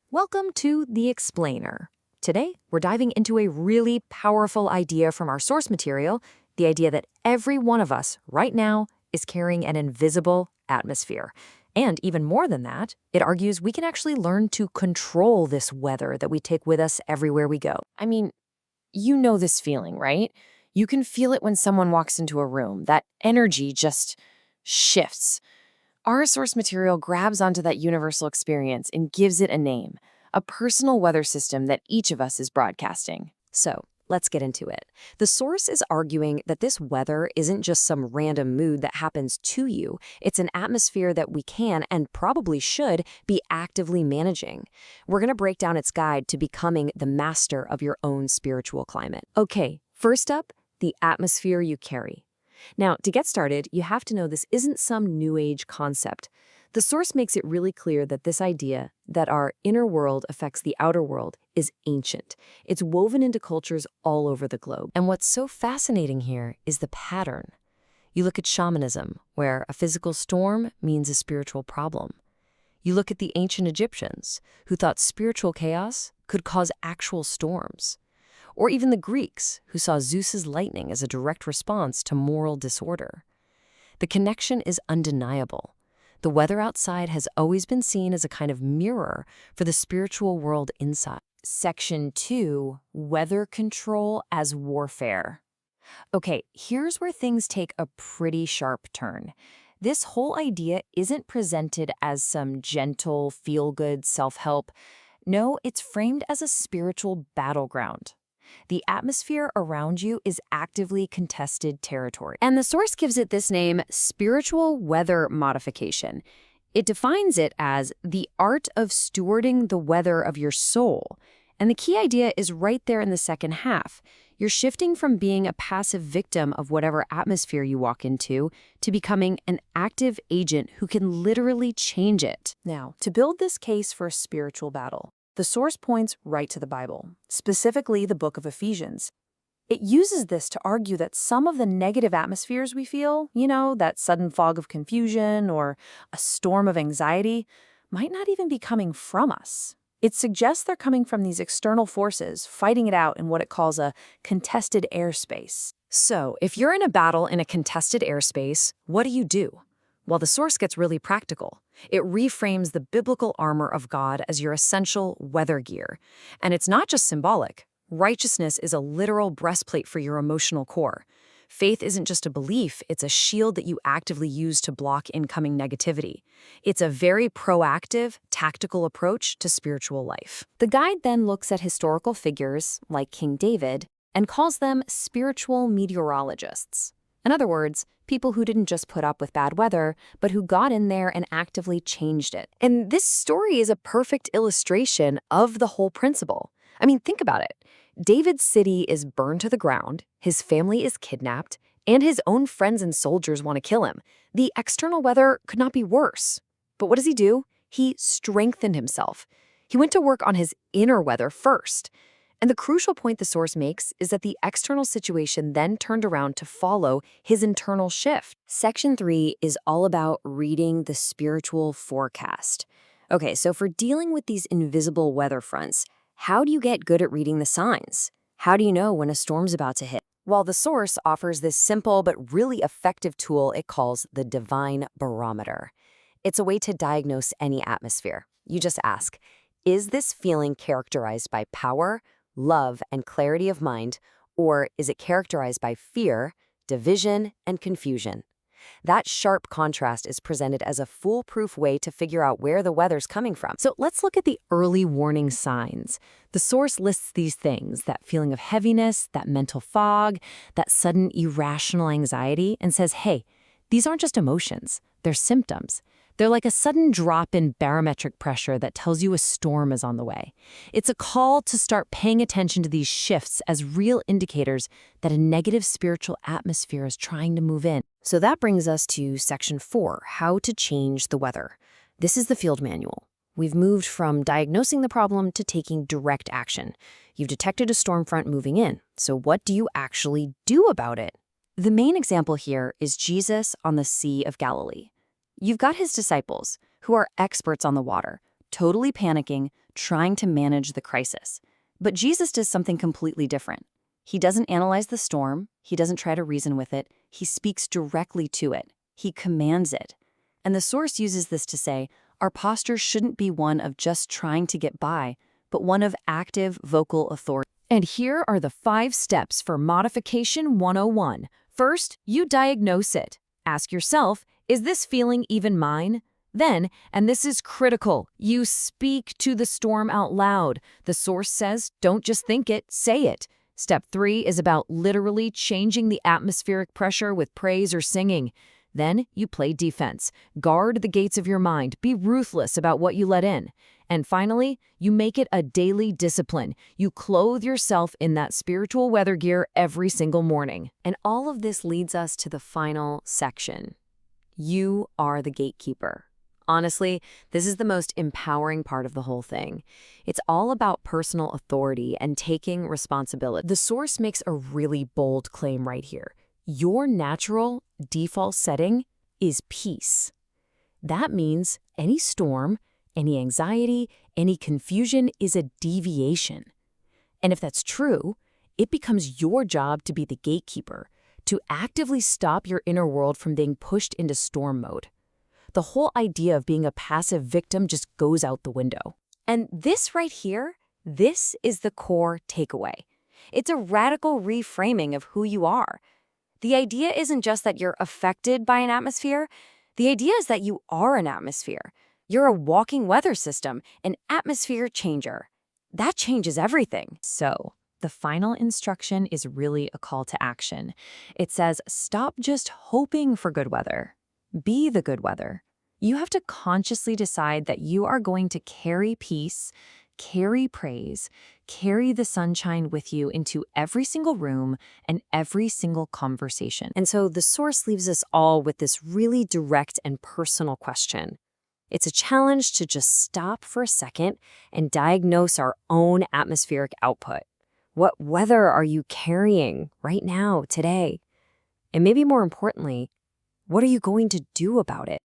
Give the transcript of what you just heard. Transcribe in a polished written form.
Welcome to The Explainer. Today, we're diving into a really powerful idea from our source material, the idea that every one of us, right now, is carrying an invisible atmosphere. And even more than that, it argues we can actually learn to control this weather that we take with us everywhere we go. I mean, you know this feeling, right? You can feel it when someone walks into a room. That energy just shifts. Our source material grabs onto that universal experience and gives it a name, a personal weather system that each of us is broadcasting. So, let's get into it. The source is arguing that this weather isn't just some random mood that happens to you. It's an atmosphere that we can, and probably should, be actively managing. We're going to break down its guide to becoming the master of your own spiritual climate. Okay, first up, the atmosphere you carry. Now, to get started, you have to know this isn't some new age concept. The source makes it really clear that this idea that our inner world affects the outer world is ancient. It's woven into cultures all over the globe. And what's so fascinating here is the pattern. You look at shamanism, where a physical storm means a spiritual problem. You look at the ancient Egyptians, who thought spiritual chaos could cause actual storms. Or even the Greeks, who saw Zeus's lightning as a direct response to moral disorder. The connection is undeniable. The weather outside has always been seen as a kind of mirror for the spiritual world inside. Section 2, Weather Control as Warfare. Okay, here's where things take a pretty sharp turn. This whole idea isn't presented as some gentle, feel-good self-help. No, it's framed as a spiritual battleground. The atmosphere around you is actively contested territory. And the source gives it this name, spiritual weather modification. It defines it as the art of stewarding the weather of your soul. And the key idea is right there in the second half. You're shifting from being a passive victim of whatever atmosphere you walk into to becoming an active agent who can literally change it. Now, to build this case for a spiritual battle, the source points right to the Bible, specifically the book of Ephesians. It uses this to argue that some of the negative atmospheres we feel, that sudden fog of confusion or a storm of anxiety, might not even be coming from us. It suggests they're coming from these external forces, fighting it out in what it calls a contested airspace. So, if you're in a battle in a contested airspace, what do? Well, the source gets really practical. It reframes the biblical armor of God as your essential weather gear. And it's not just symbolic. Righteousness is a literal breastplate for your emotional core. Faith isn't just a belief, it's a shield that you actively use to block incoming negativity. It's a very proactive, tactical approach to spiritual life. The guide then looks at historical figures, like King David, and calls them spiritual meteorologists. In other words, people who didn't just put up with bad weather, but who got in there and actively changed it. And this story is a perfect illustration of the whole principle. I mean, think about it. David's city is burned to the ground, his family is kidnapped, and his own friends and soldiers want to kill him. The external weather could not be worse. But what does he do? He strengthened himself. He went to work on his inner weather first. And the crucial point the source makes is that the external situation then turned around to follow his internal shift. Section 3 is all about reading the spiritual forecast. Okay, so for dealing with these invisible weather fronts, how do you get good at reading the signs? How do you know when a storm's about to hit? Well, the source offers this simple but really effective tool it calls the divine barometer. It's a way to diagnose any atmosphere. You just ask, is this feeling characterized by power, love, and clarity of mind, or is it characterized by fear, division, and confusion? That sharp contrast is presented as a foolproof way to figure out where the weather's coming from. So let's look at the early warning signs. The source lists these things, that feeling of heaviness, that mental fog, that sudden irrational anxiety, and says, hey, these aren't just emotions, they're symptoms. They're like a sudden drop in barometric pressure that tells you a storm is on the way. It's a call to start paying attention to these shifts as real indicators that a negative spiritual atmosphere is trying to move in. So that brings us to Section 4, How to Change the Weather. This is the field manual. We've moved from diagnosing the problem to taking direct action. You've detected a storm front moving in, so what do you actually do about it? The main example here is Jesus on the Sea of Galilee. You've got his disciples, who are experts on the water, totally panicking, trying to manage the crisis. But Jesus does something completely different. He doesn't analyze the storm. He doesn't try to reason with it. He speaks directly to it. He commands it. And the source uses this to say, our posture shouldn't be one of just trying to get by, but one of active vocal authority. And here are the 5 steps for Modification 101. First, you diagnose it. Ask yourself, is this feeling even mine? Then, and this is critical, you speak to the storm out loud. The source says, don't just think it, say it. Step 3 is about literally changing the atmospheric pressure with praise or singing. Then you play defense. Guard the gates of your mind. Be ruthless about what you let in. And finally, you make it a daily discipline. You clothe yourself in that spiritual weather gear every single morning. And all of this leads us to the final section. You are the gatekeeper. Honestly, this is the most empowering part of the whole thing. It's all about personal authority and taking responsibility. The source makes a really bold claim right here. Your natural default setting is peace. That means any storm, any anxiety, any confusion is a deviation. And if that's true, it becomes your job to be the gatekeeper, to actively stop your inner world from being pushed into storm mode. The whole idea of being a passive victim just goes out the window. And this right here, this is the core takeaway. It's a radical reframing of who you are. The idea isn't just that you're affected by an atmosphere. The idea is that you are an atmosphere. You're a walking weather system, an atmosphere changer. That changes everything. So, the final instruction is really a call to action. It says, stop just hoping for good weather. Be the good weather. You have to consciously decide that you are going to carry peace, carry praise, carry the sunshine with you into every single room and every single conversation. And so the source leaves us all with this really direct and personal question. It's a challenge to just stop for a second and diagnose our own atmospheric output. What weather are you carrying right now, today? And maybe more importantly, what are you going to do about it?